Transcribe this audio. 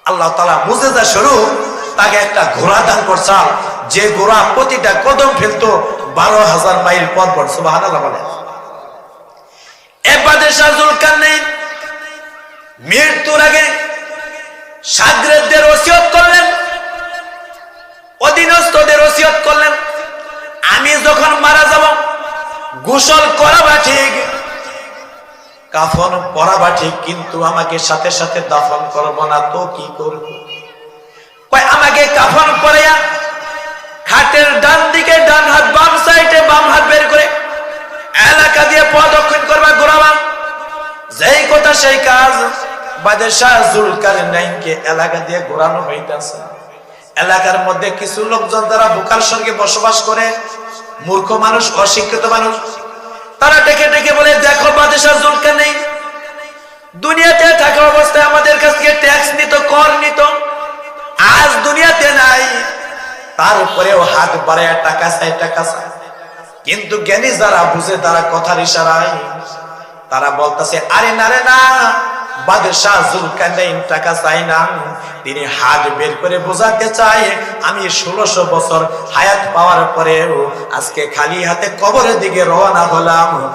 আল্লাহ তাআলা মুজিজা স্বরূপ তাকে একটা ঘোড়া দান করছেন, যে ঘোড়া প্রতিটা কদম ফেলতো 12,000 মাইল পর পর। সুবহানাল্লাহ বলেন। এবারে শাহ যুলকারনাইন মৃত্যুর আগে শাগরেদদের ওসিয়ত করলেন, অধীনস্থদের ওসিয়ত করলেন, আমি যখন মারা যাব গোসল করাবা ঠিক, কাফন পরাবা ঠিক, কিন্তু আমাকে সাথে সাথে দাফন করব না তো কি করব? কয় আমাকে কাফন পরাইয়া খাটের ডান দিকে ডান হাত, বাম সাইডে বাম হাত বের করে এলাকা দিয়ে প্রদক্ষিণ করবা, ঘোরাবা। যেই কথা সেই কাজ। বাদশাহ যুলকারনাইনকে এলাকা দিয়ে ঘোরানো হইতাছে। এলাকার মধ্যে কিছু লোকজন যারা বোকার সঙ্গে বসবাস করে, মূর্খ মানুষ, অশিক্ষিত মানুষ, তারা ডেকে ডেকে বলে, দেখো বাদশাহ যুলকারনাইন দুনিয়াতে থাকা অবস্থায় আমাদের কাছ থেকে ট্যাক্স নিত, কর নিত, আজ দুনিয়াতে নাই, তারপরেও হাত বাড়ায় টাকা চাই, টাকা চাই। কিন্তু জ্ঞানী যারা বুঝে তারা কথার ইশারায় তারা বলতেছে, আরে না রে না, বাদশাহ যুলকারনাইন টাকা চাই না, তিনি হাত বের করে বোঝাতে চায় আমি 1600 বছর হায়াত পাওয়ার পরেও আজকে খালি হাতে কবরের দিকে রওনা হলাম,